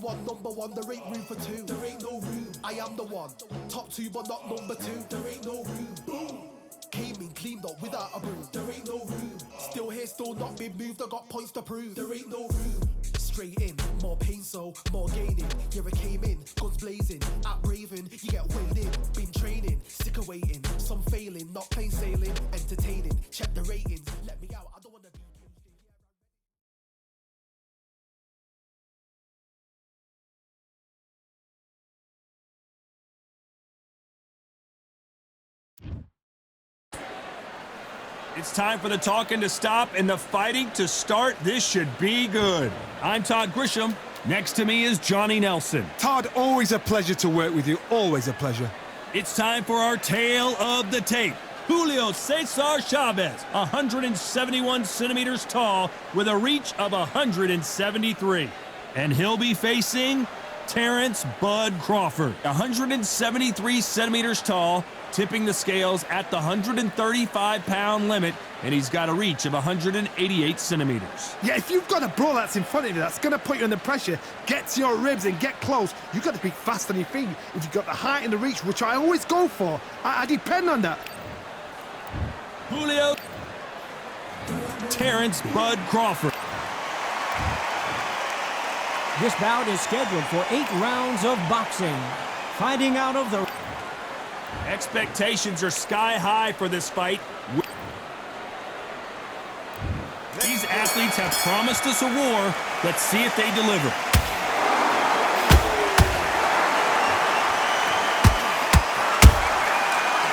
one, number one, there ain't room for two. There ain't no room. I am the one. Top two, but not number two. There ain't no room. Boom. Came in, cleaned up without a broom. There ain't no room. Still here, still not been moved. I got points to prove. There ain't no room. Straight in, more pain, so more gaining. Yeah, I came in, guns blazing. At Raven, you get weighed in. Been training, sick of waiting. Some failing, not plain sailing. Entertaining, check the ratings. Let me out, I don't wanna be. It's time for the talking to stop and the fighting to start. This should be good. I'm Todd Grisham. Next to me is Johnny Nelson. Todd, always a pleasure to work with you. Always a pleasure. It's time for our tale of the tape. Julio Cesar Chavez, 171 centimeters tall with a reach of 173. And he'll be facing Terrence Bud Crawford, 173 centimeters tall, tipping the scales at the 135-pound limit, and he's got a reach of 188 centimeters. Yeah, if you've got a bro that's in front of you that's going to put you under pressure, get to your ribs and get close, you've got to be fast on your feet. If you've got the height and the reach, which I always go for, I depend on that. Julio Terrence Bud Crawford. This bout is scheduled for 8 rounds of boxing. Fighting out of the... Expectations are sky high for this fight. These athletes have promised us a war. Let's see if they deliver.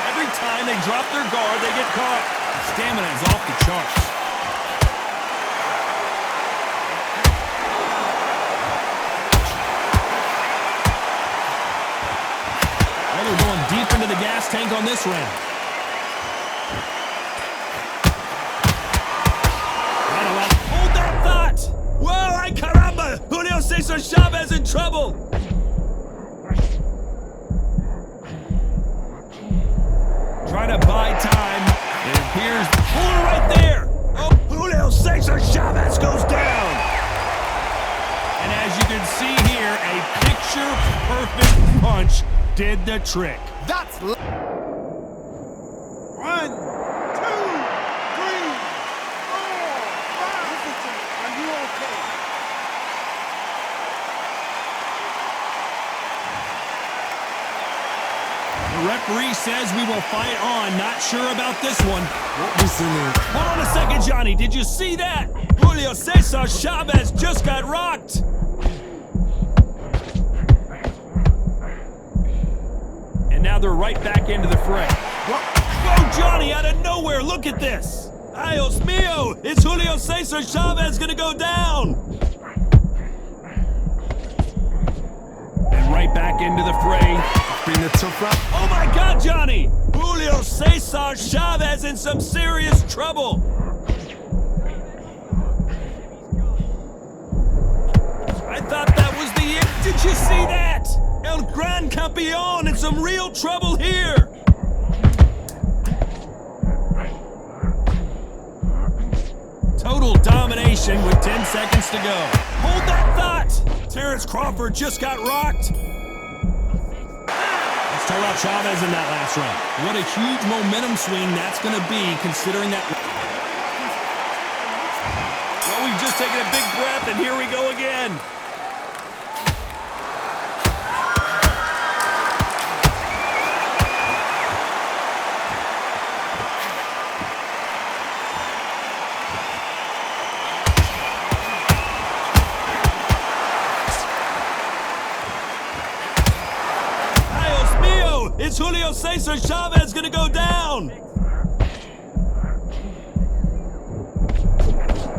Every time they drop their guard, they get caught. Stamina is off the charts. They're going deep into the gas tank on this round. Hold that thought! Whoa, ay caramba! Julio Cesar Chavez in trouble! Trying to buy time. It appears... Hold it right there! Oh, Julio Cesar Chavez goes down! And as you can see here, a picture-perfect punch did the trick. That's... 1, 2, 3, 4, 5. Are you okay? The referee says we will fight on. Not sure about this one. Hold on a second, Johnny. Did you see that? Julio Cesar Chavez just got rocked. And now they're right back into the fray. Whoa, Johnny, out of nowhere. Look at this. Dios mío. Is Julio Cesar Chavez going to go down? And right back into the fray. Been a tough round. Oh my God, Johnny! Julio Cesar Chavez in some serious trouble. I thought that was the end. Did you see that? El Gran Campeon in some real trouble here. Total domination with 10 seconds to go. Hold that thought! Terrence Crawford just got rocked. Talk about Chavez in that last round. What a huge momentum swing that's going to be, considering that... Well, we've just taken a big breath, and here we go again. Is Julio Cesar Chavez going to go down?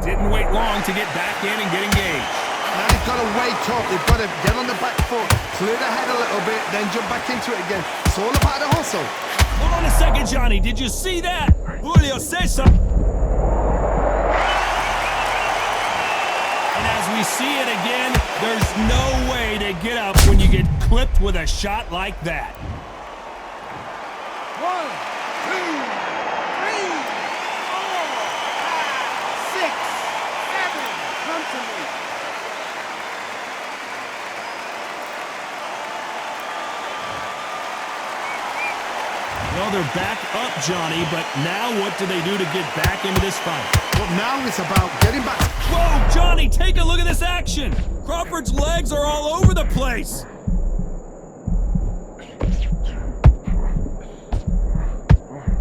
Didn't wait long to get back in and get engaged. Now they've got to wake up. They've got to get on the back foot, clear the head a little bit, then jump back into it again. It's all about the hustle. Hold on a second, Johnny. Did you see that? Julio Cesar. And as we see it again, there's no way to get up when you get clipped with a shot like that. 1, 2, 3, 4, 5, 6, 7. Come to me. Well, they're back up, Johnny, but now what do they do to get back into this fight? Well, now it's about getting back. Whoa, Johnny, take a look at this action. Crawford's legs are all over the place.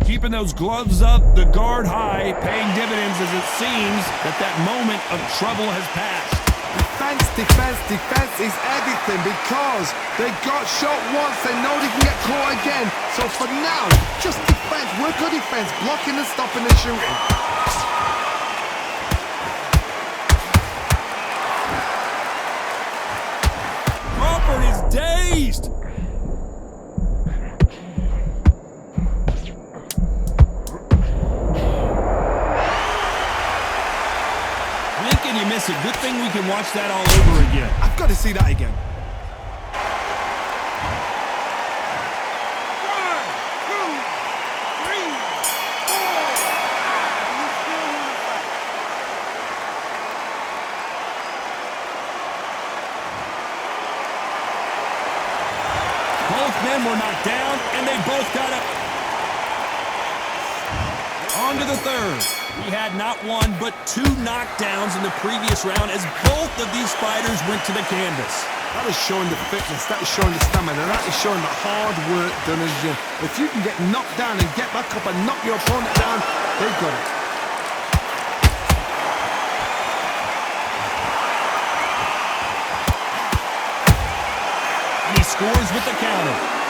Keeping those gloves up, the guard high, paying dividends as it seems that moment of trouble has passed. Defense, defense, defense is everything because they got shot once, they know they can get caught again. So for now, just defense, work on defense, blocking and stopping and shooting. Crawford is dazed. You miss it. Good thing we can watch that all over again. I've got to see that again. 1, 2, 3, 4. Both men were knocked down, and they both got up. On to the third. We had not one, but 2 knockdowns in the previous round as both of these fighters went to the canvas. That is showing the fitness, that is showing the stamina, that is showing the hard work done in the gym. If you can get knocked down and get back up and knock your opponent down, they've got it. And he scores with the counter.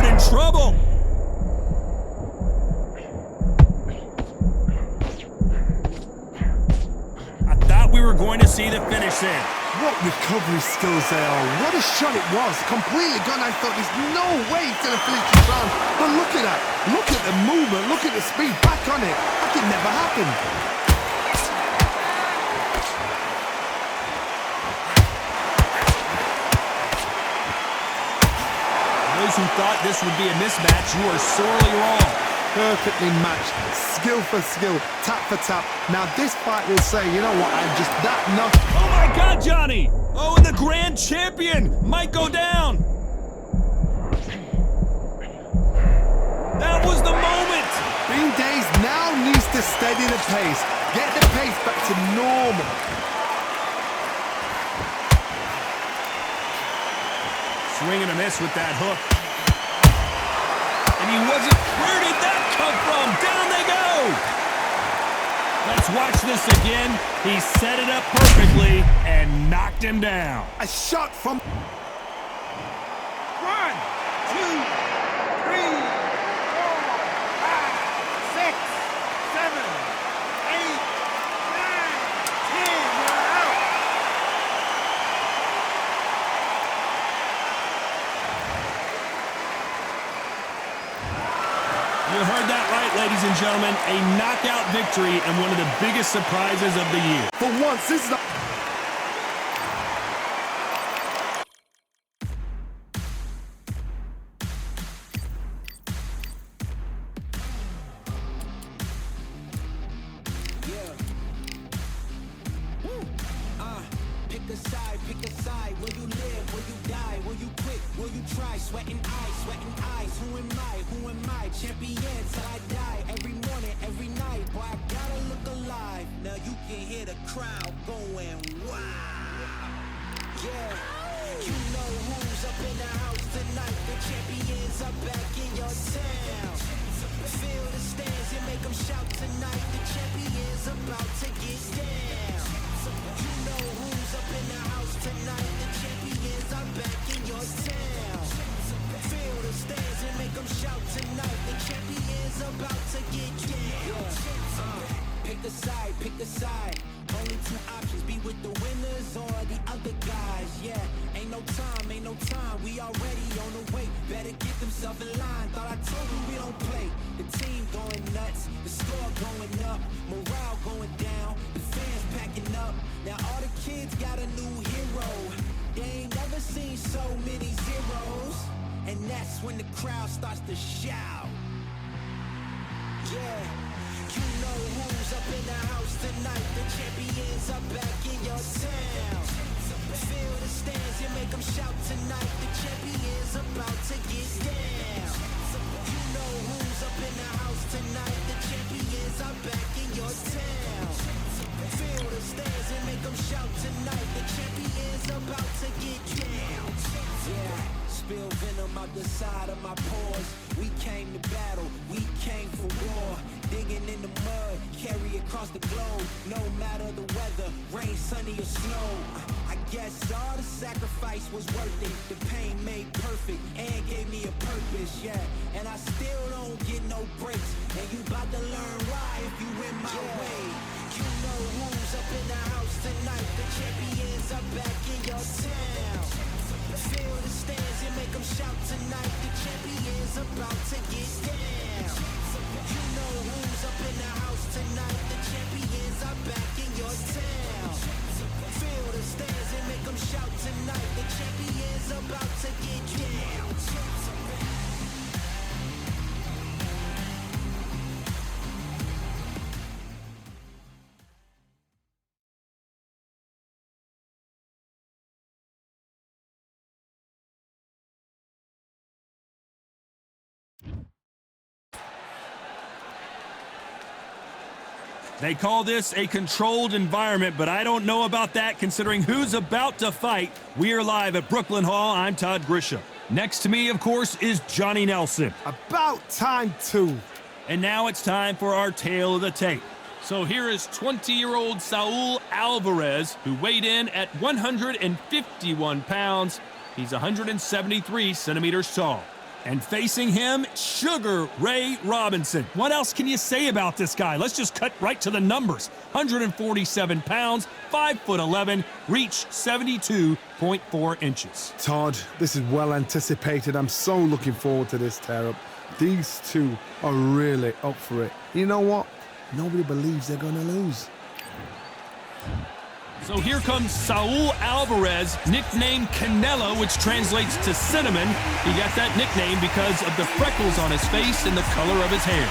In trouble. I thought we were going to see the finish there. What recovery skills they are. What a shot it was. Completely gone. I thought there's no way he's going to finish this round. But look at that. Look at the movement. Look at the speed. Back on it. That could never happen. Those who thought this would be a mismatch, you are sorely wrong. Perfectly matched, skill for skill, tap for tap. Now this fight will say, you know what, I'm just that knocked. Oh my God, Johnny! Oh, and the grand champion might go down. That was the moment. Being dazed now needs to steady the pace, get the pace back to normal. Swing and a miss with that hook. And he wasn't... Where did that come from? Down they go! Let's watch this again. He set it up perfectly and knocked him down. A shot from... 1, 2, 3, 4, 5, 6, 7, 8, 9, 10. You're out. You heard that right, ladies and gentlemen. A knockout victory and one of the biggest surprises of the year. For once, this is the... Pick a side. Will you live? Will you die? Will you quit? Will you try? Sweating eyes. Who am I? Champion till I die. Every morning, every night. Boy, I gotta look alive. Now you can hear the crowd going wow. Yeah, you know who's up in the house tonight. The champions are back in your town. Feel the stands and make them shout tonight. The champions about to get down. You know who's up in the house tonight. The champions are back in your town. Feel the stands and make them shout tonight. The champions about to get down. Pick a side. Only 2 options, be with the winners or the other guys. Yeah, ain't no time, we already on the way. Better get themselves in line, thought I told you we don't play. The team going nuts, the score going up, morale going down, the fans packing up. Now all the kids got a new hero. They ain't never seen so many zeros. And that's when the crowd starts to shout. Yeah, you know who's up in the house tonight. The champions are back in your town. the side of my pores. We came to battle, we came for war. Digging in the mud, carry across the globe. No matter the weather, rain, sunny or snow. I guess all the sacrifice was worth it. The pain made perfect and gave me a purpose, yeah. And I still don't get no breaks. And you bout to learn why if you in my way. You know who's up in the house tonight. The champions are back in your town. Feel the stands and make them shout tonight. The champions about to get down. You know who's up in the house tonight. The champions are back in your town. Feel the stands and make them shout tonight. The champions about to get down. They call this a controlled environment, but I don't know about that considering who's about to fight. We are live at Brooklyn Hall. I'm Todd Grisham. Next to me, of course, is Johnny Nelson. About time, too. And now it's time for our tale of the tape. So here is 20-year-old Saul Alvarez, who weighed in at 151 pounds. He's 173 centimeters tall. And facing him, Sugar Ray Robinson. What else can you say about this guy? Let's just cut right to the numbers. 147 pounds, 5'11", reach 72.4 inches. Todd, this is well anticipated. I'm so looking forward to this tear-up. These two are really up for it. You know what? Nobody believes they're gonna lose. So here comes Saul Alvarez, nicknamed Canelo, which translates to cinnamon. He got that nickname because of the freckles on his face and the color of his hair.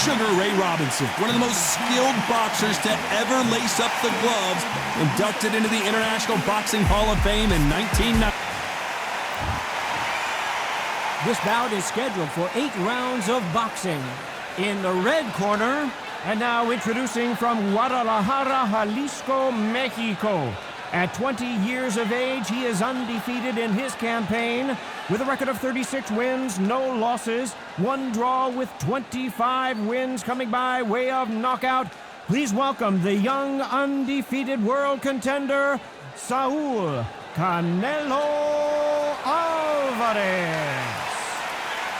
Sugar Ray Robinson, one of the most skilled boxers to ever lace up the gloves, inducted into the International Boxing Hall of Fame in 1990. This bout is scheduled for 8 rounds of boxing. In the red corner, and now introducing from Guadalajara, Jalisco, Mexico. At 20 years of age, he is undefeated in his campaign with a record of 36 wins, no losses, 1 draw with 25 wins coming by way of knockout. Please welcome the young undefeated world contender, Saul Canelo Alvarez.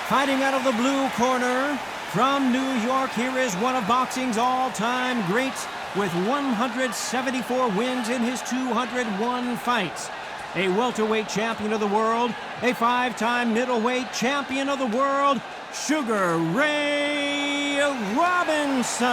Fighting out of the blue corner, from New York, here is one of boxing's all-time greats with 174 wins in his 201 fights. A welterweight champion of the world, a 5-time middleweight champion of the world, Sugar Ray Robinson.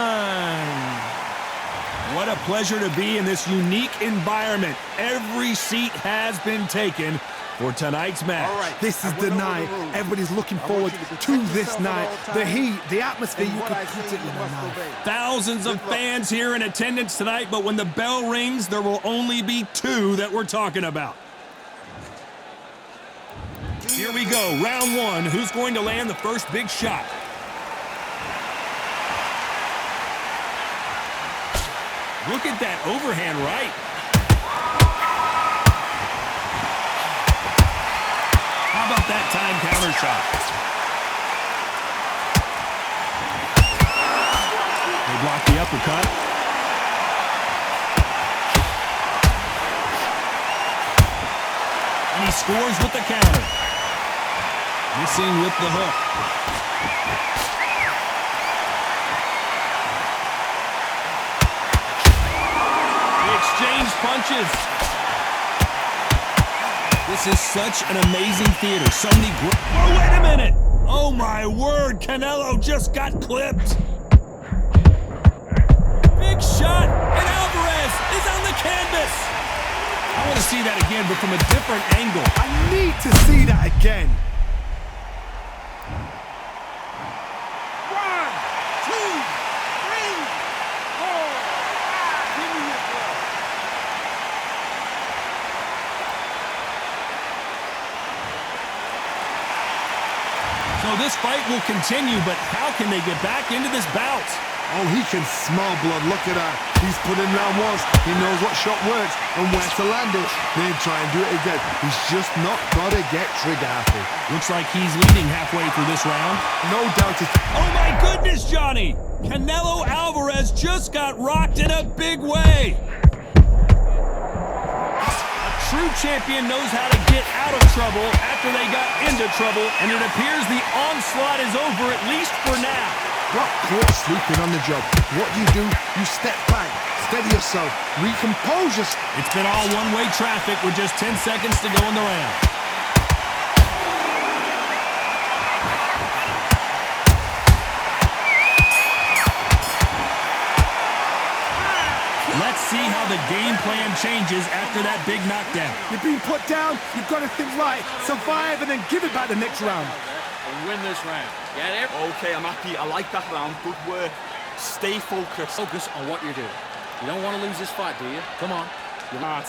What a pleasure to be in this unique environment. Every seat has been taken for tonight's match. All right, this is the night. Everybody's looking forward to this night. The heat, the atmosphere, you can put it in a knife. Thousands of fans here in attendance tonight, but when the bell rings, there will only be 2 that we're talking about. Here we go, round 1. Who's going to land the first big shot? Look at that overhand right. How about that time counter shot? They block the uppercut. And he scores with the counter. Missing with the hook. They exchange punches. This is such an amazing theater. So many oh, wait a minute! Oh my word, Canelo just got clipped. Big shot, and Alvarez is on the canvas. I want to see that again, but from a different angle. I need to see that again. 1, 2, 3, 4, 5. Give me your blood. So this fight will continue, but how can they get back into this bout? Oh, he can smell blood. Look at that. He's put in round once. He knows what shot works and where to land it. Then try and do it again. He's just not got to get trigger happy. Looks like he's leading halfway through this round. No doubt it's... Oh my goodness, Johnny! Canelo Alvarez just got rocked in a big way. A true champion knows how to get out of trouble after they got into trouble, and it appears the onslaught is over, at least for now. Got caught sleeping on the job. What do? You step back, steady yourself, recompose yourself. It's been all one-way traffic with just 10 seconds to go in the round. Let's see how the game plan changes after that big knockdown. You've been put down, you've got to think right, survive, and then give it back the next round. And win this round. Get it? Okay, I'm happy. I like that round. Good work. Stay focused. Focus on what you're doing. You don't want to lose this fight, do you? Come on. You're not.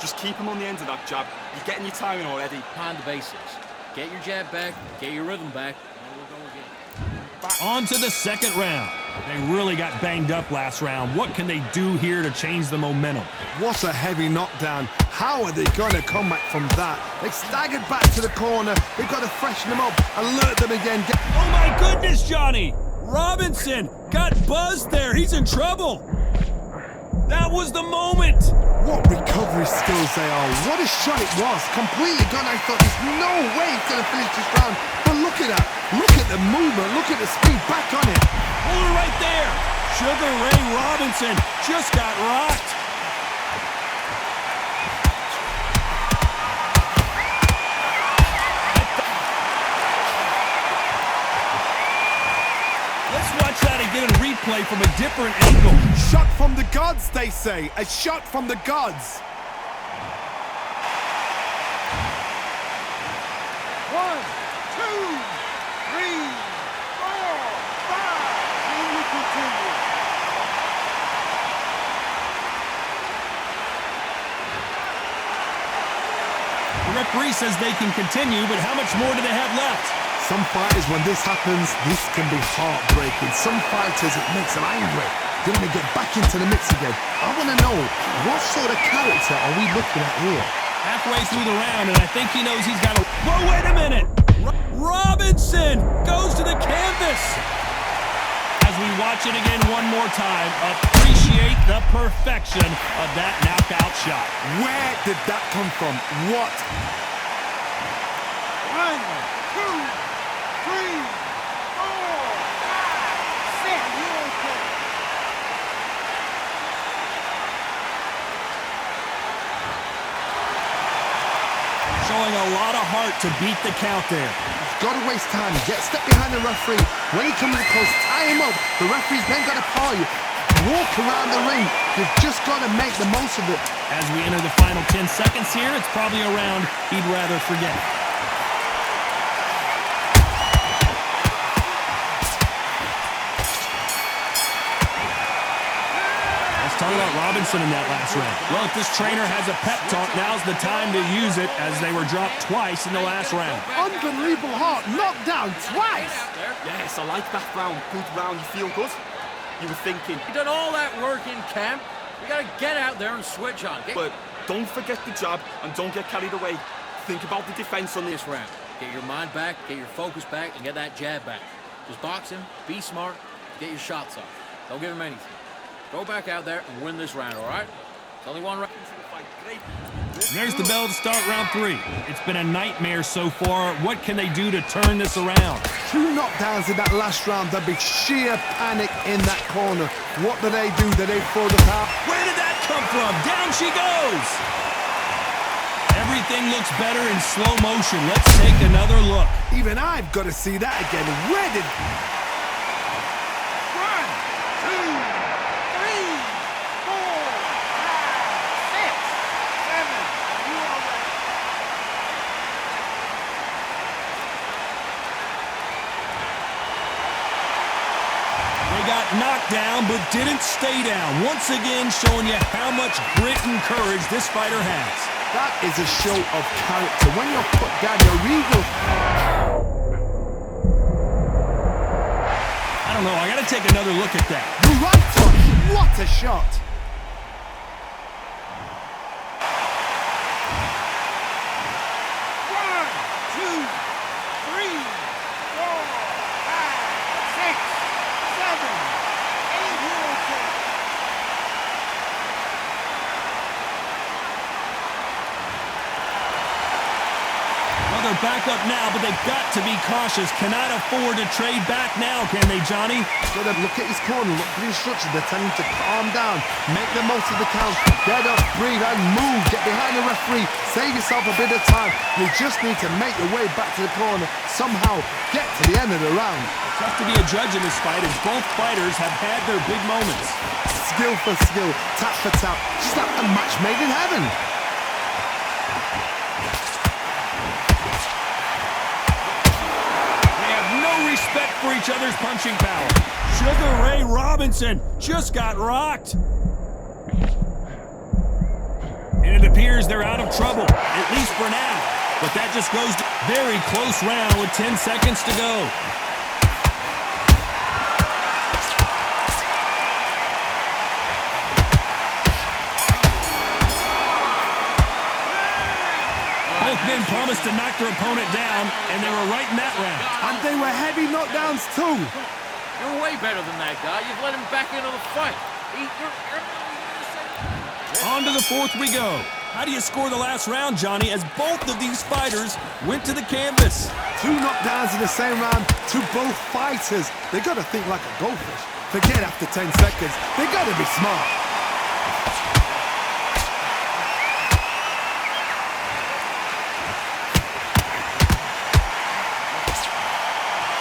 Just keep him on the end of that jab. You're getting your timing already. Behind the basics. Get your jab back, get your rhythm back, and we'll go again. On to the second round. They really got banged up last round. What can they do here to change the momentum? What a heavy knockdown. How are they going to come back from that? They staggered back to the corner. They've got to freshen them up, alert them again. Oh my goodness, Johnny! Robinson got buzzed there. He's in trouble. That was the moment. What recovery skills they are. What a shot it was. Completely gone. I thought there's no way he's going to finish this round. But look at that. Look at the movement. Look at the speed. Back on it. Hold it right there. Sugar Ray Robinson just got rocked. Let's watch that again in replay from a different angle. Shot from the gods, they say. A shot from the gods. 1, 2, 3, 4, 5. And we continue. The referee says they can continue, but how much more do they have left? Some fighters, when this happens, this can be heartbreaking. Some fighters, it makes them angry. They want to get back into the mix again. I want to know, what sort of character are we looking at here? Halfway through the round, and I think he knows he's got to... Whoa, wait a minute! Robinson goes to the canvas! As we watch it again one more time, appreciate the perfection of that knockout shot. Where did that come from? What? 1, 2, 3, 4, 5, 6. You okay? Showing a lot of heart to beat the count there. Got to waste time. Get step behind the referee. When he comes close, tie him up. The referee's then got to paw you. Walk around the ring. You've just got to make the most of it. As we enter the final 10 seconds here, it's probably a round he'd rather forget. Talk about Robinson in that last round. Well, if this trainer has a pep talk, now's the time to use it, as they were dropped twice in the last round. Unbelievable heart. Knocked down twice. Yes, I like that round. Good round. You feel good? You were thinking. You done all that work in camp. You gotta get out there and switch on. But don't forget the jab and don't get carried away. Think about the defense on this round. Get your mind back, get your focus back, and get that jab back. Just box him, be smart, get your shots off. Don't give him anything. Go back out there and win this round, all right? It's only one round. There's the bell to start round 3. It's been a nightmare so far. What can they do to turn this around? 2 knockdowns in that last round. There'll be sheer panic in that corner. What do? They throw the power. Where did that come from? Down she goes! Everything looks better in slow motion. Let's take another look. Even I've got to see that again. Where did... 1, 2, 3, 4, 5, 6, 7. Got knocked down, but didn't stay down. Once again, showing you how much grit and courage this fighter has. That is a show of character. When you're put down, your ego... I don't know. I got got to take another look at that. Right touch. What a shot. Well, they're back up now, but they've got to be cautious. Cannot afford to trade back now, can they, Johnny? Got to look at his corner, look at the instructions. They're telling him to calm down, make the most of the count, get up, breathe, and move. Get behind the referee, save yourself a bit of time. You just need to make your way back to the corner, somehow get to the end of the round. Tough to be a judge in this fight, as both fighters have had their big moments. Skill for skill, tap for tap, just like a match made in heaven. Respect for each other's punching power. Sugar Ray Robinson just got rocked. And it appears they're out of trouble, at least for now. But that just goes to very close round with 10 seconds to go. Both men promised to knock their opponent down, and they were right in that round. And they were heavy knockdowns too. You're way better than that guy. You've let him back into the fight. On to the fourth we go. How do you score the last round, Johnny, as both of these fighters went to the canvas? 2 knockdowns in the same round to both fighters. They got to think like a goldfish. Forget after 10 seconds. They got to be smart.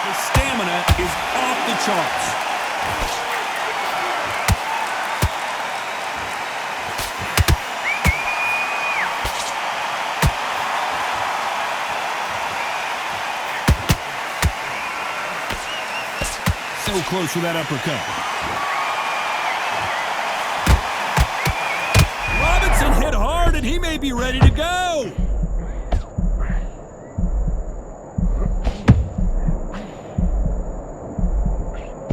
Stamina is off the charts. So close with that uppercut. Robinson hit hard, and he may be ready to go.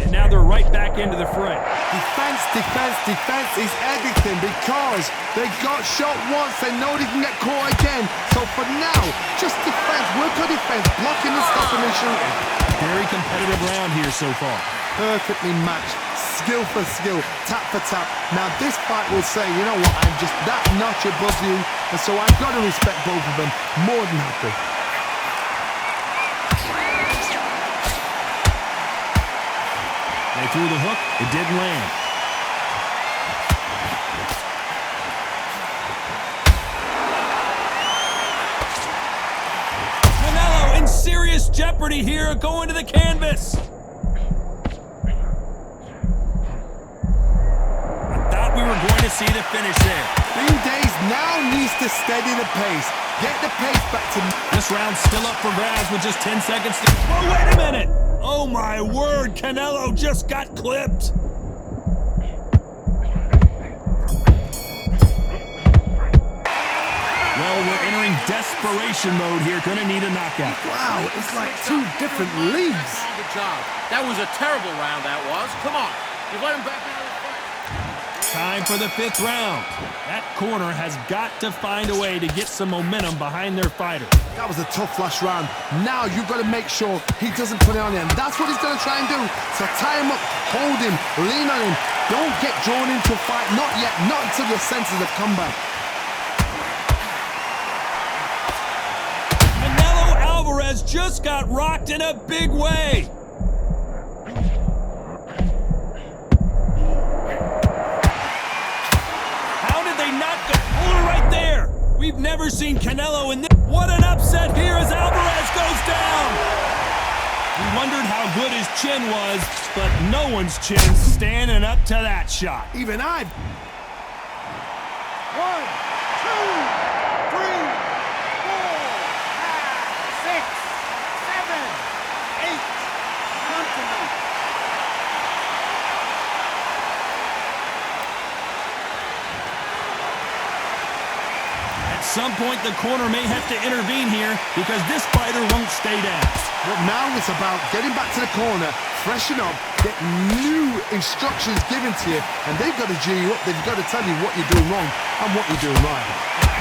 Now they're right back into the fray. Defense, defense, defense is everything because they got shot once. They know they can get caught again. So for now, just defense, work on defense, blocking and stopping and shooting. Very competitive round here so far. Perfectly matched, skill for skill, tap for tap. Now this fight will say, you know what, I'm just that notch above you, and so I've got to respect both of them more than happy. They threw the hook, it didn't land. Canelo in serious jeopardy here, going to the canvas. I thought we were going to see the finish there. Days now needs to steady the pace. Get the pace back to... This round's still up for grabs with just 10 seconds to... Oh, wait a minute! Oh, my word! Canelo just got clipped! Well, we're entering desperation mode here. Gonna need a knockout. Wow, it's like 2 different leagues. Good job. That was a terrible round, that was. Come on. You let him back into the fight. Time for the 5th round. That corner has got to find a way to get some momentum behind their fighter. That was a tough last round. Now you've got to make sure he doesn't put it on him. That's what he's going to try and do. So tie him up, hold him, lean on him. Don't get drawn into a fight. Not yet. Not until your senses have come back. Canelo Alvarez just got rocked in a big way. We've never seen Canelo in this. What an upset here as Alvarez goes down. We wondered how good his chin was, but no one's chin standing up to that shot. Even I. 1, 2, 3, 4, 5, 6, 7, 8. Come to me. At some point, the corner may have to intervene here because this fighter won't stop. stay down. But now it's about getting back to the corner, freshen up, get new instructions given to you, and they've got to G you up. They've got to tell you what you're doing wrong and what you're doing right.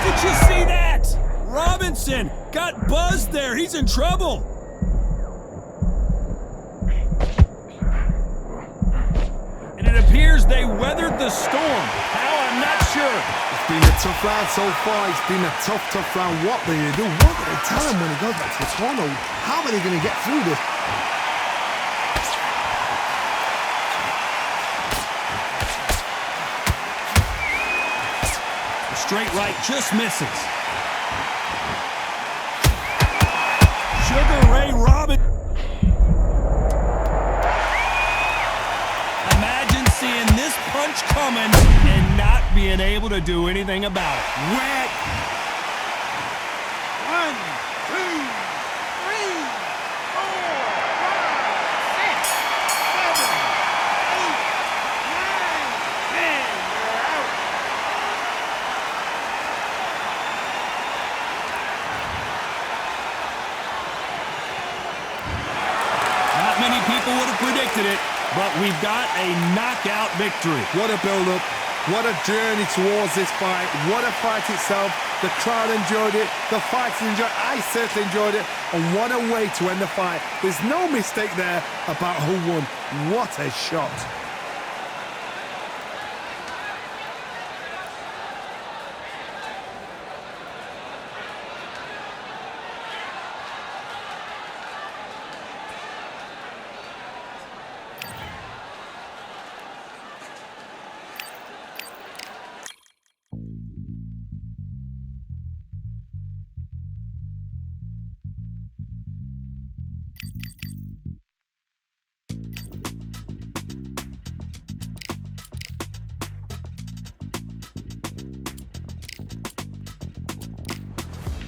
Did you see that? Robinson got buzzed there. He's in trouble. And it appears they weathered the storm. How? I'm not sure. It's been a tough round so far. It's been a tough round. What are they going to do? What are they tell him when he goes back to the corner? How are they going to get through this? The straight right just misses. Sugar Ray Robinson. Imagine seeing this punch coming and not being able to do anything about it. Wet. 1, 2, 3, 4, 5, 6, 7, 8, 9, 10. You're out. Not many people would have predicted it, but we've got a knockout victory. What a build-up. What a journey towards this fight. What a fight itself. The crowd enjoyed it. The fighters enjoyed it. I certainly enjoyed it. And what a way to end the fight. There's no mistake there about who won. What a shot.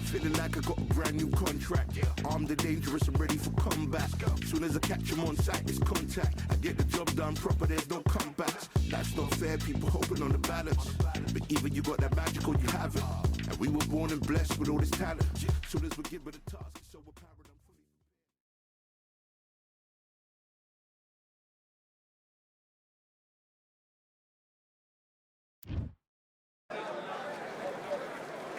Feeling like I got a brand new contract. Armed and dangerous, I'm ready for comeback. Soon as I catch him on sight, it's contact. I get the job done proper, there's no comebacks. That's not fair, people hoping on the balance. But even you got that magical, you have it. And we were born and blessed with all this talent. Soon as we give it a task, it's so apparent.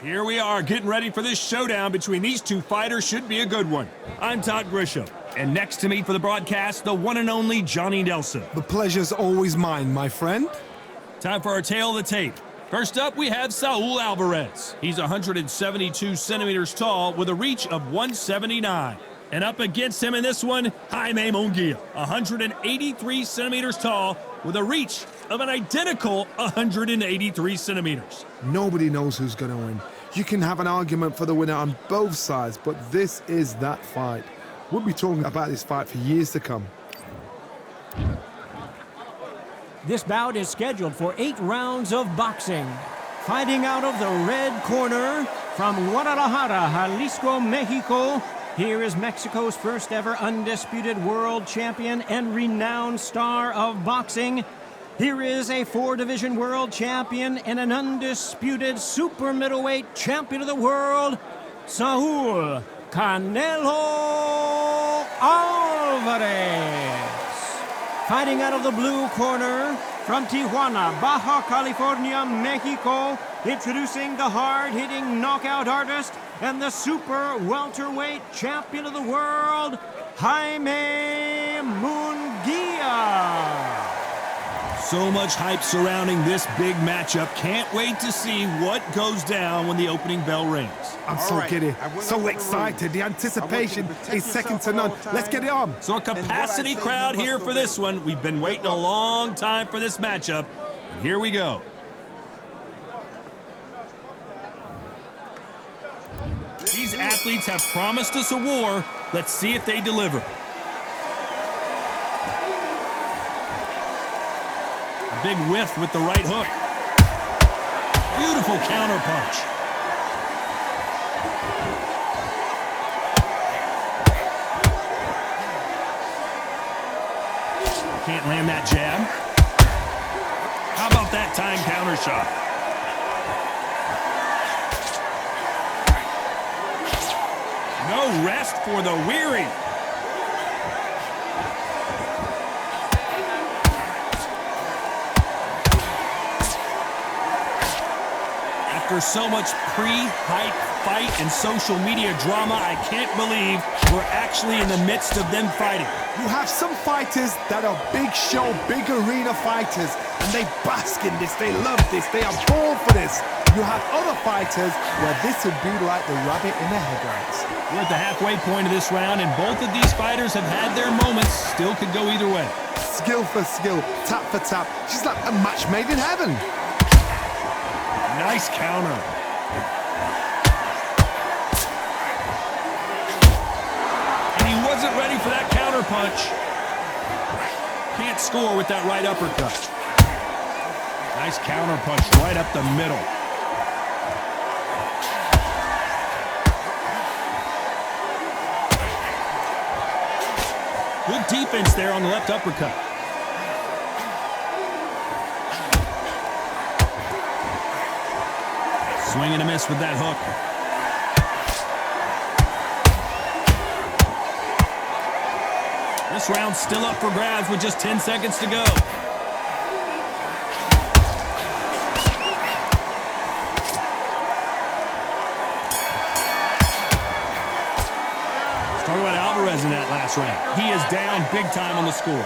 Here we are, getting ready for this showdown between these two fighters. Should be a good one. I'm Todd Grisham, and next to me for the broadcast, the one and only Johnny Nelson. The pleasure's always mine, my friend. Time for our tale of the tape. First up, we have Saul Alvarez. He's 172 centimeters tall with a reach of 179. And up against him in this one, Jaime Munguia, 183 centimeters tall with a reach of an identical 183 centimeters. Nobody knows who's going to win. You can have an argument for the winner on both sides, but this is that fight. We'll be talking about this fight for years to come. This bout is scheduled for 8 rounds of boxing. Fighting out of the red corner from Guadalajara, Jalisco, Mexico, here is Mexico's first ever undisputed world champion and renowned star of boxing. Here is a 4-division world champion and an undisputed super middleweight champion of the world, Saul Canelo Alvarez. Fighting out of the blue corner from Tijuana, Baja California, Mexico, introducing the hard-hitting knockout artist and the super welterweight champion of the world, Jaime Munguia. So much hype surrounding this big matchup. Can't wait to see what goes down when the opening bell rings. I'm so giddy, so excited. The anticipation is second to none. Let's get it on. So a capacity crowd here for this one. We've been waiting a long time for this matchup. And here we go. These athletes have promised us a war. Let's see if they deliver. A big whiff with the right hook. Beautiful counter punch. Can't land that jab. How about that time counter shot? No rest for the weary. After so much pre-hype fight and social media drama, I can't believe we're actually in the midst of them fighting. You have some fighters that are big show, big arena fighters, and they bask in this, they love this, they are born for this. You have other fighters where this would be like the rabbit in the headlights. We're at the halfway point of this round, and both of these fighters have had their moments. Still could go either way. Skill for skill, tap for tap. She's like a match made in heaven. Nice counter. And he wasn't ready for that counter punch. Can't score with that right uppercut. Nice counter punch right up the middle. Good defense there on the left uppercut. Swing and a miss with that hook. This round's still up for grabs with just 10 seconds to go. Talk about Alvarez in that last round. He is down big time on the scores.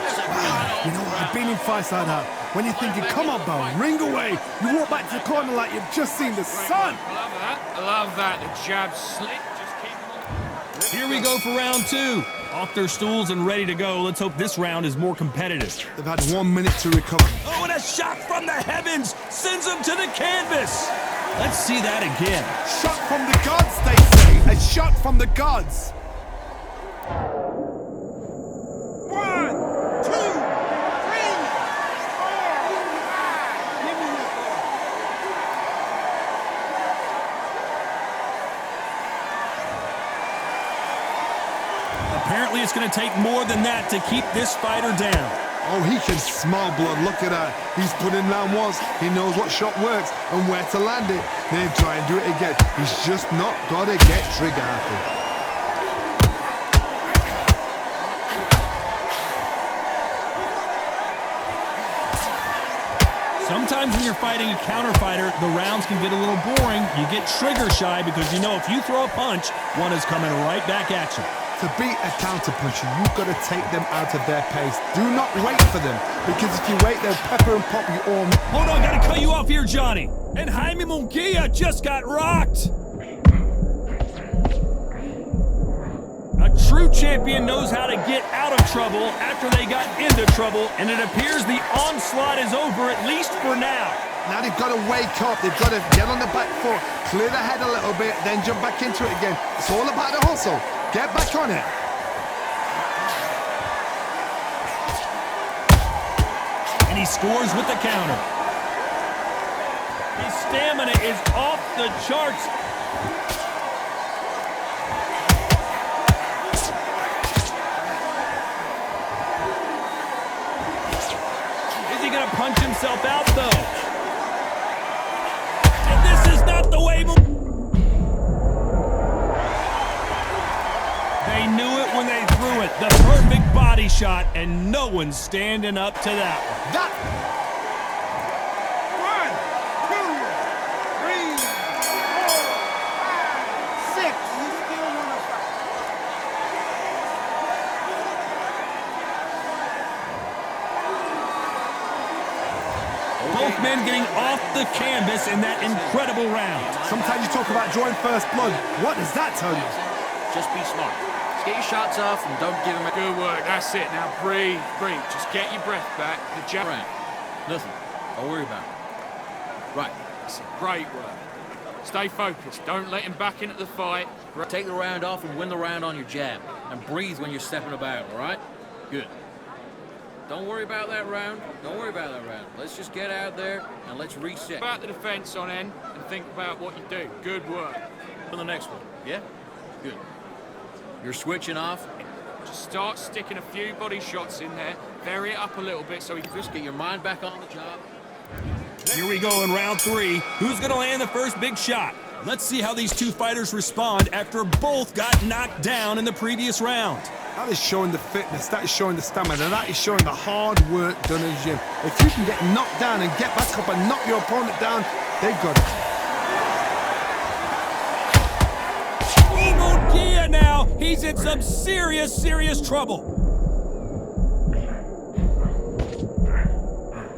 You know, I've been in fights like that. When you're thinking, come on, Bo, ring away. You walk back to the corner like you've just seen the sun. I love that. I love that. The jab slick. Just keep Here we go for round two. Off their stools and ready to go. Let's hope this round is more competitive. They've had 1 minute to recover. Oh, and a shot from the heavens sends them to the canvas. Let's see that again. Shot from the gods, they say. A shot from the gods. 1, 2, 3, 4. Give me the ball. Apparently, it's going to take more than that to keep this fighter down. Oh, he can smell blood. Look at that. He's put in round once. He knows what shot works and where to land it. Then try and do it again. He's just not got to get trigger happy. Sometimes when you're fighting a counter fighter, the rounds can get a little boring. You get trigger shy because you know if you throw a punch, one is coming right back at you. To beat a counter puncher, you've got to take them out of their pace. Do not wait for them, because if you wait, they'll pepper and pop you all. Hold on, gotta cut you off here, Johnny. And Jaime Munguia just got rocked. A true champion knows how to get out of trouble after they got into trouble, and it appears the onslaught is over, at least for now. Now they've got to wake up. They've got to get on the back foot, clear the head a little bit, then jump back into it again. It's all about the hustle. Get back on it. And he scores with the counter. His stamina is off the charts. Is he going to punch himself out, though? And this is not the way. They knew it when they threw it. The perfect body shot, and no one's standing up to that one. That. 1, 2, 3, 4, 5, 6. Both men getting off the canvas in that incredible round. Sometimes you talk about drawing first blood. What does that tell you? Just be smart. Just get your shots off and don't give him a Good work. That's it. Now breathe, breathe. Just get your breath back. The jab. round. Nothing. Don't worry about it. Right. That's it. Great work. Stay focused. Don't let him back into the fight. Take the round off and win the round on your jab. And breathe when you're stepping about, all right? Good. Don't worry about that round. Don't worry about that round. Let's just get out there and let's reset. About the defense on end and think about what you do. Good work. For the next one. Yeah? Good. You're switching off. Just start sticking a few body shots in there. Vary it up a little bit so you can Just get your mind back on the job. Here we go in round three. Who's going to land the first big shot? Let's see how these two fighters respond after both got knocked down in the previous round. That is showing the fitness, that is showing the stamina, that is showing the hard work done in the gym. If you can get knocked down and get back up and knock your opponent down, they've got it. Munguia now, he's in some serious, serious trouble.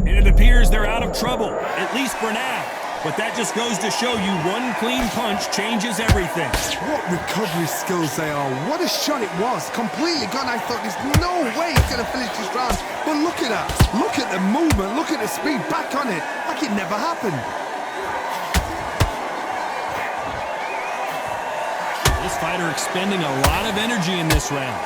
And it appears they're out of trouble, at least for now. But that just goes to show you one clean punch changes everything. What recovery skills they are. What a shot it was. Completely gone. I thought there's no way he's going to finish this round. But look at that. Look at the movement. Look at the speed. Back on it. Like it never happened. This fighter expending a lot of energy in this round.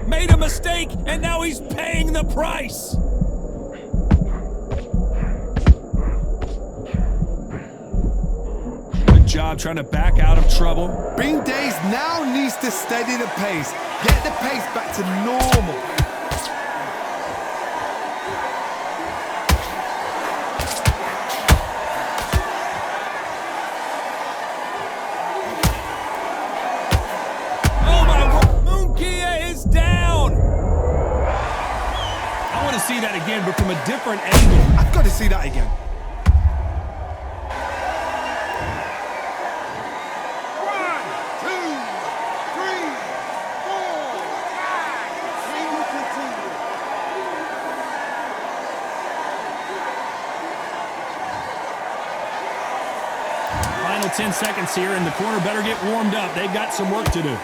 Made a mistake, and now he's paying the price. Good job trying to back out of trouble. Bing Days now needs to steady the pace. Get the pace back to normal. See that again, but from a different angle. I've got to see that again. One, two, three, four, five. We will continue. Final 10 seconds here, and the corner better get warmed up. They've got some work to do.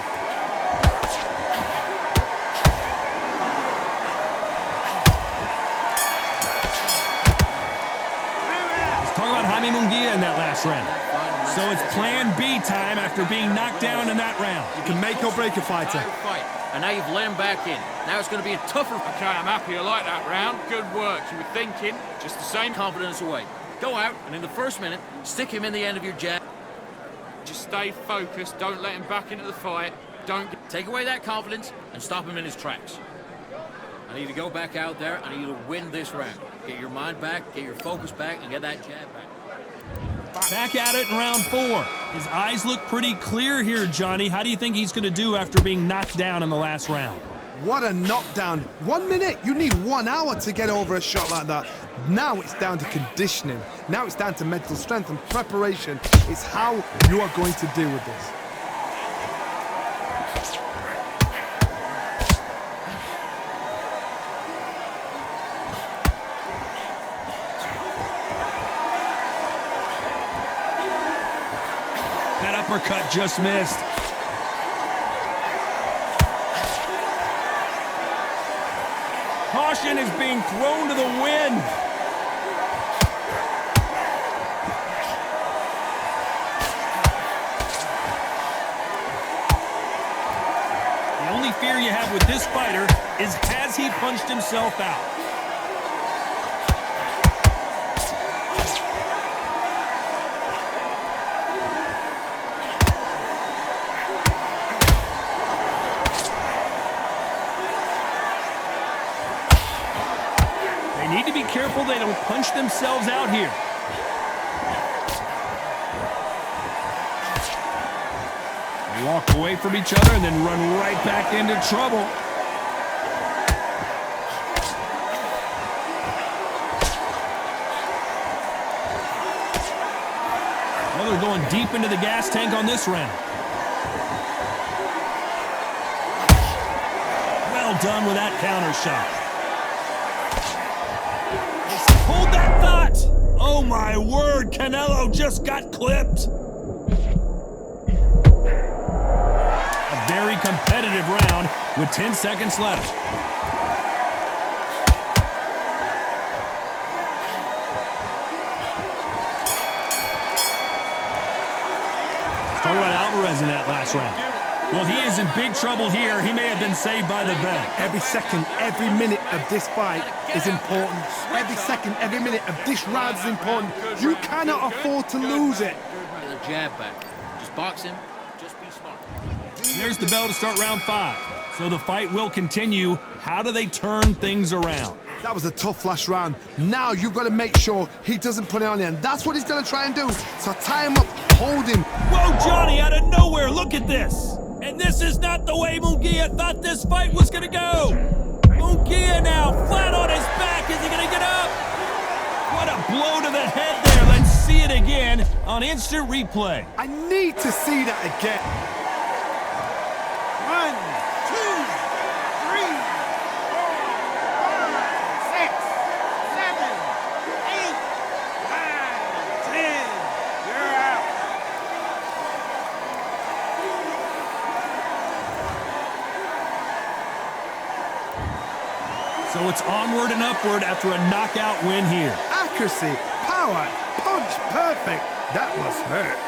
Munguia in that last round. So it's plan B time after being knocked down in that round. You can make or break a fighter. And now you've let him back in. Now it's going to be a tougher... Okay, I'm happy I like that round. Good work. You were thinking just the same. Confidence away. Go out, and in the first minute, stick him in the end of your jab. Just stay focused. Don't let him back into the fight. Don't... Take away that confidence and stop him in his tracks. I need to go back out there. I need you to win this round. Get your mind back, get your focus back, and get that jab back. Back at it in round 4. His eyes look pretty clear here, Johnny. How do you think he's going to do after being knocked down in the last round? What a knockdown. 1 minute. You need 1 hour to get over a shot like that. Now it's down to conditioning. Now it's down to mental strength and preparation. It's how you are going to deal with this. Uppercut just missed. Caution is being thrown to the wind. The only fear you have with this fighter is has he punched himself out? Need to be careful they don't punch themselves out here. They walk away from each other and then run right back into trouble. Well, they're going deep into the gas tank on this round. Well done with that counter shot. Hold that thought! Oh my word, Canelo just got clipped! A very competitive round with 10 seconds left. Talk about Alvarez in that last round. Well, he is in big trouble here. He may have been saved by the bell. Every second, every minute of this fight is important. Every second, every minute of this round is important. You cannot afford to lose it. The jab back. Just box him. Just be smart. There's the bell to start round 5. So the fight will continue How do they turn things around? That was a tough last round. Now you've got to make sure he doesn't put it on you, and that's what he's going to try and do. So tie him up, hold him. Whoa, Johnny, out of nowhere, look at this. And this is not the way Munguia thought this fight was going to go. Munguia now flat on his back. Is he going to get up? What a blow to the head there. Let's see it again on instant replay. I need to see that again. 1, 2, 3, 4, 5, 6, 7, 8, 9, 10. You're out. So it's onward and upward after a knockout win here. Accuracy, power, punch, perfect. That must hurt.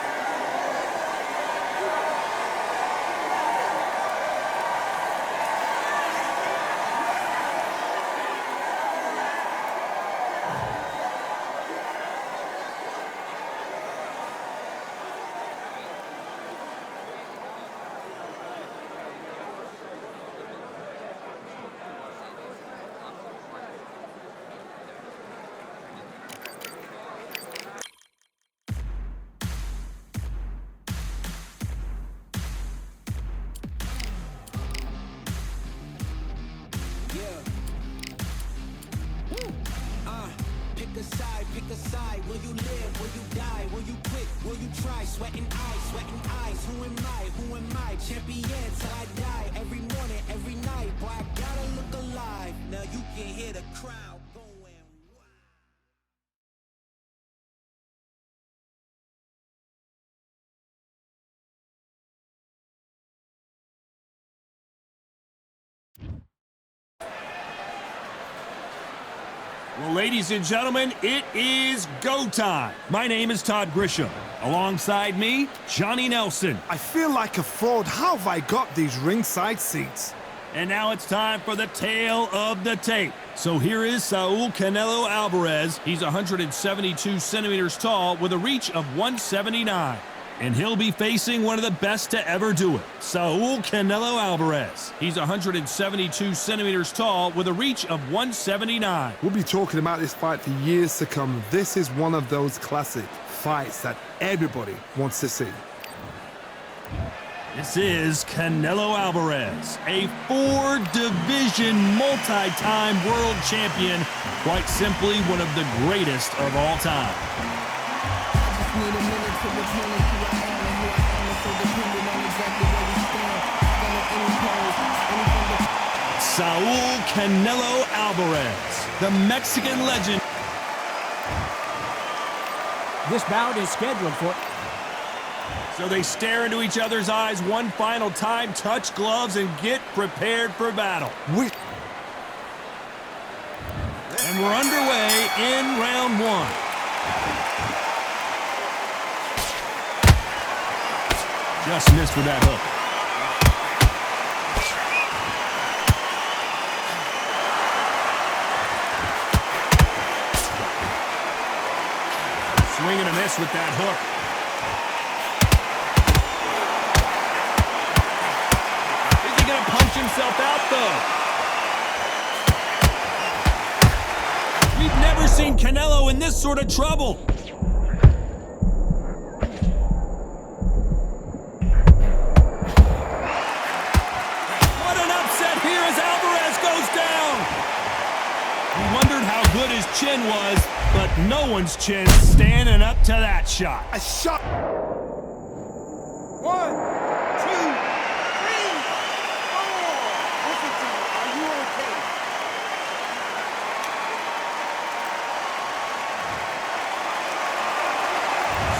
Pick a side. Will you live? Will you die? Will you quit? Will you try? Sweating eyes. Who am I? Who am I? Champion till I die. Every morning, every night. Boy, I gotta look alive. Now you can hear the crowd going wild. Well, ladies and gentlemen, it is go time. My name is Todd Grisham. Alongside me, Johnny Nelson. I feel like a fraud. How have I got these ringside seats? And now it's time for the tale of the tape. So here is Saul Canelo Alvarez. He's 172 centimeters tall with a reach of 179. And he'll be facing one of the best to ever do it, Saul Canelo Alvarez. He's 172 centimeters tall with a reach of 179. We'll be talking about this fight for years to come. This is one of those classic fights that everybody wants to see. This is Canelo Alvarez, a 4-division multi-time world champion, quite simply one of the greatest of all time. Saul Canelo Alvarez, the Mexican legend. This bout is scheduled for... So they stare into each other's eyes one final time, touch gloves, and get prepared for battle. And we're underway in round one. Just missed with that hook. Swing and a miss with that hook. Is he going to punch himself out, though? We've never seen Canelo in this sort of trouble. What an upset here as Alvarez goes down. We wondered how good his chin was, but no one's chin standing up to that shot. A shot. 1, 2, 3, 4. Listen to me. Are you okay?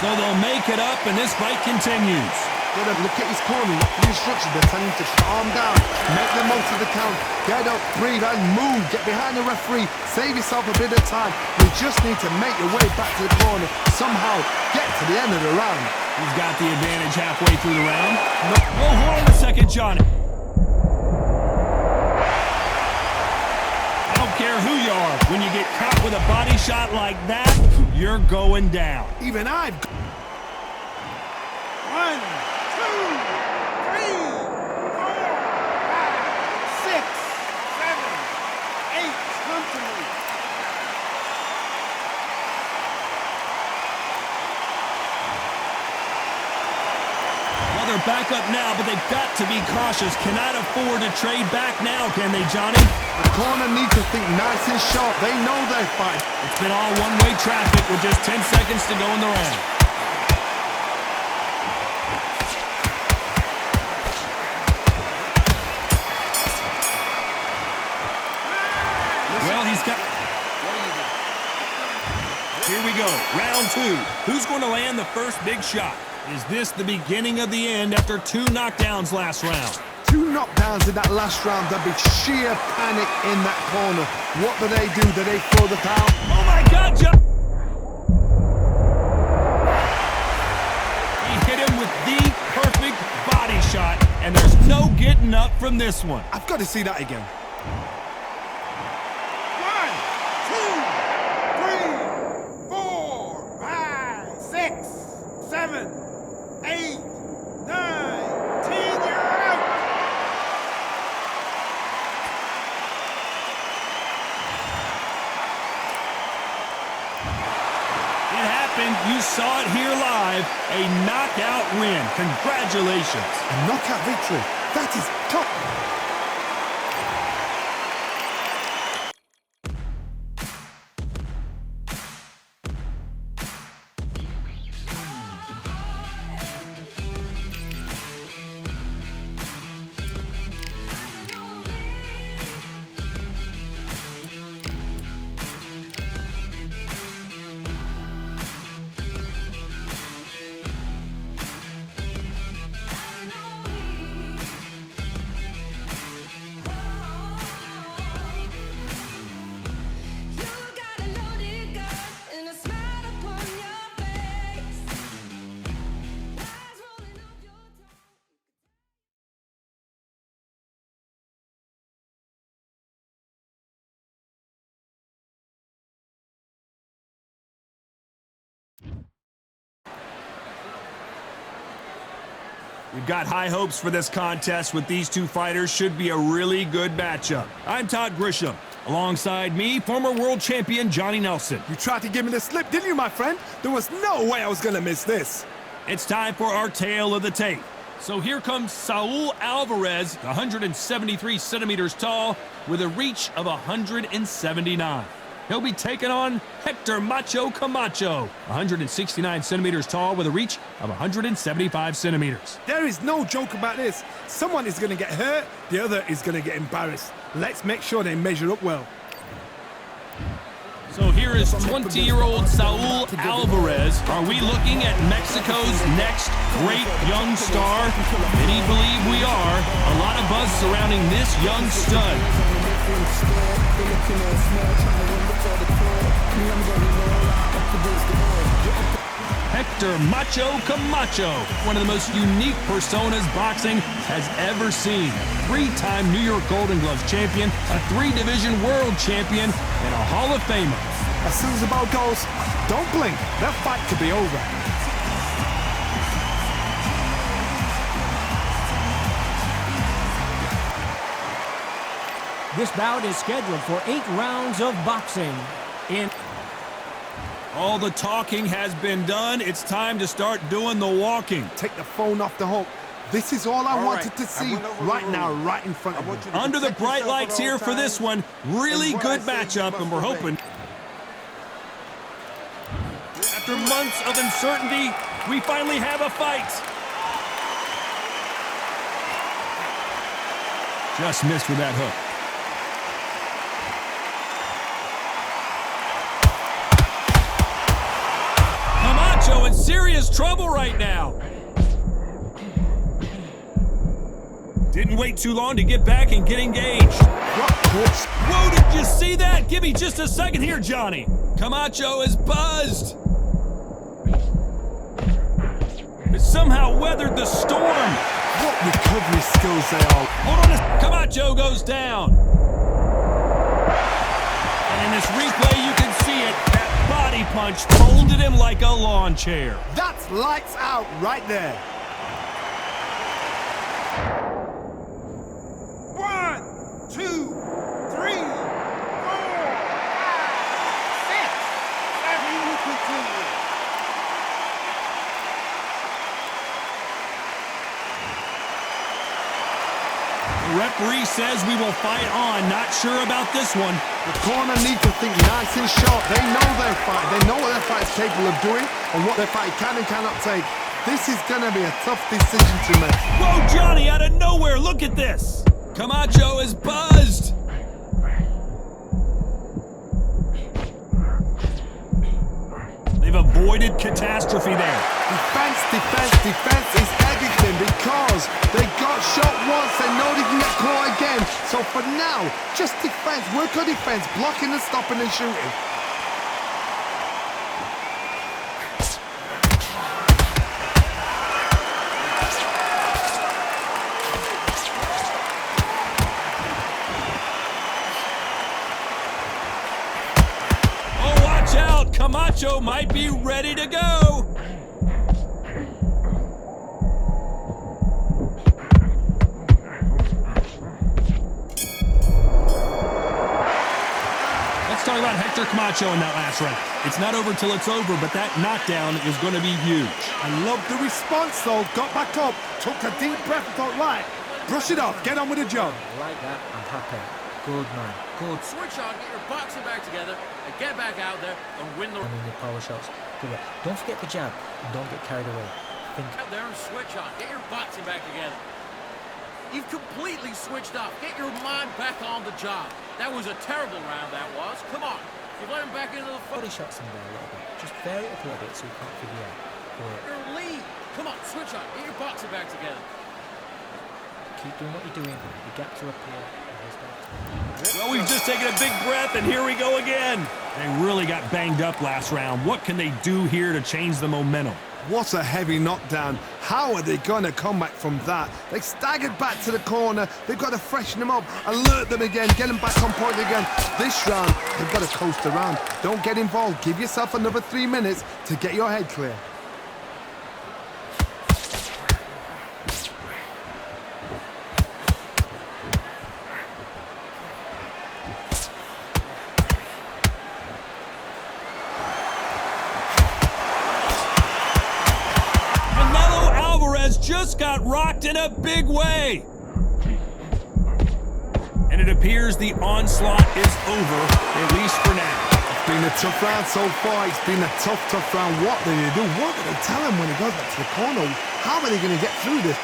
So they'll make it up, and this fight continues. Get up, look at his corner, look for the instructions. They're telling him to calm down, make the most of the count, get up, breathe, and move. Get behind the referee, save yourself a bit of time. You just need to make your way back to the corner, somehow get to the end of the round. He's got the advantage halfway through the round. No, oh, hold on a second, Johnny. I don't care who you are. When you get caught with a body shot like that, you're going down. Even I've... 1, 2, 3, 4, 5, 6, 7, 8, 9, 10. back up now, but they've got to be cautious. Cannot afford to trade back now, can they, Johnny? The corner needs to think nice and sharp. They know they fight. It's been all one-way traffic with just 10 seconds to go in the round. Well, he's got... Here we go, round 2. Who's going to land the first big shot? Is this the beginning of the end after 2 knockdowns last round? 2 knockdowns in that last round. There'll be sheer panic in that corner. What do? Do they throw the towel? Oh my God, John! He hit him with the perfect body shot, and there's no getting up from this one. I've got to see that again. 1, 2, 3, 4, 5, 6, 7, 8, 9, 10, you're out! It happened. You saw it here live. A knockout win. Congratulations. A knockout victory. That is top. We've got high hopes for this contest with these 2 fighters. Should be a really good matchup. I'm Todd Grisham. Alongside me, former world champion Johnny Nelson. You tried to give me the slip, didn't you, my friend? There was no way I was going to miss this. It's time for our tale of the tape. So here comes Saul Alvarez, 173 centimeters tall, with a reach of 179. He'll be taking on Hector Macho Camacho, 169 centimeters tall with a reach of 175 centimeters. There is no joke about this. Someone is going to get hurt, the other is going to get embarrassed. Let's make sure they measure up well. So here is 20-year-old Saul Alvarez. Are we looking at Mexico's next great young star? Many believe we are. A lot of buzz surrounding this young stud. Hector Macho Camacho, one of the most unique personas boxing has ever seen. 3-time New York Golden Gloves champion, a 3-division world champion, and a Hall of Famer. As soon as the ball goes, don't blink. That fight could be over. This bout is scheduled for 8 rounds of boxing. All the talking has been done. It's time to start doing the walking. Take the phone off the hook. This is all I wanted to see right now, right in front of you. Under the bright lights here for this one. Really good matchup, and we're hoping. After months of uncertainty, we finally have a fight. Just missed with that hook. Camacho in serious trouble right now. Didn't wait too long to get back and get engaged. Whoa, did you see that? Give me just a second here, Johnny. Camacho is buzzed. It somehow weathered the storm. What recovery skills they are. Hold on, Camacho goes down. And in this replay, you can see it. That body punch folded him like a lawn chair. That's lights out right there. 1, 2, 3, 4, 5, 6, 7, you continue. Referee says we will fight on. Not sure about this one. The corner need to think nice and sharp. They know their fight. They know what their fight is capable of doing and what their fight can and cannot take. This is going to be a tough decision to make. Whoa, Johnny, out of nowhere. Look at this. Camacho is buzzed. They've avoided catastrophe there. Defense, defense, defense is everything because they got shot once. They know they can get caught again. So for now, just defense. Work on defense, blocking and stopping and shooting. Camacho might be ready to go. Let's talk about Hector Camacho in that last round. It's not over till it's over, but that knockdown is going to be huge. I love the response though. Got back up, took a deep breath and thought, right, brush it off, get on with the job. I like that. I'm happy. Good man. Good. Switch on, get your boxing back together, and get back out there and win the... I mean, your power shots. Good work. Don't forget the jab, and don't get carried away. Think. Out there and switch on, get your boxing back together. You've completely switched off. Get your mind back on the job. That was a terrible round, that was. Come on. You let him back into the... Body shots in there a little bit. Just vary it up a little bit so you can't figure out. Your lead. Come on, switch on. Get your boxing back together. Keep doing what you're doing. Your gaps are up here. Well, we've just taken a big breath, and here we go again. They really got banged up last round. What can they do here to change the momentum? What a heavy knockdown. How are they going to come back from that? They staggered back to the corner. They've got to freshen them up, alert them again, get them back on point again. This round, they've got to coast around. Don't get involved. Give yourself another 3 minutes to get your head clear. Just got rocked in a big way. And it appears the onslaught is over, at least for now. It's been a tough round so far. It's been a tough round. What do they do? What do they tell him when he goes back to the corner? How are they going to get through this?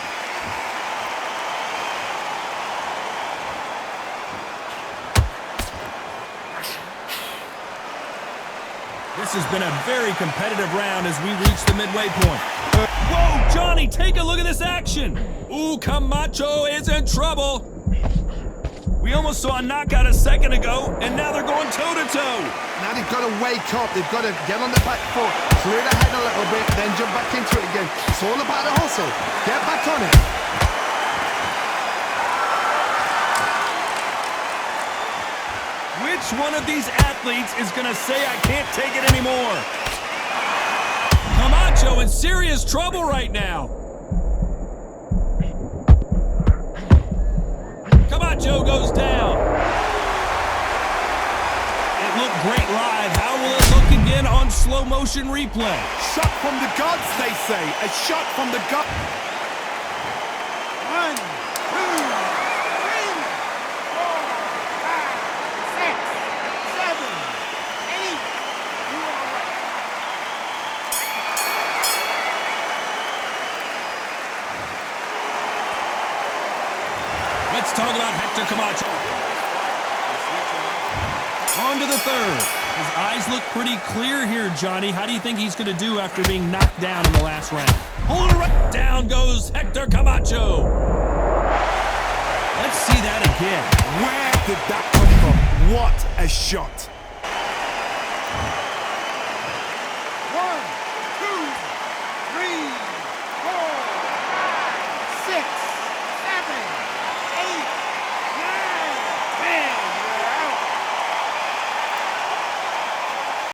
This has been a very competitive round as we reach the midway point. Whoa, Johnny, take a look at this action. Ooh, Camacho is in trouble. We almost saw a knockout a second ago, and now they're going toe-to-toe. Now they've got to wake up. They've got to get on the back foot, clear the head a little bit, then jump back into it again. It's all about the hustle. Get back on it. Which one of these athletes is going to say, I can't take it anymore? Camacho in serious trouble right now. Camacho goes down. It looked great live. How will it look again on slow motion replay? Shot from the gods, they say. A shot from the gods. 1, 2, 3, 4, 5, 6, 7, 8. You are right. Let's talk about Hector Camacho. On to the third. His eyes look pretty clear here, Johnny. How do you think he's going to do after being knocked down in the last round? Hold it right. Down goes Hector Camacho. Let's see that again. Where did that come from? What a shot.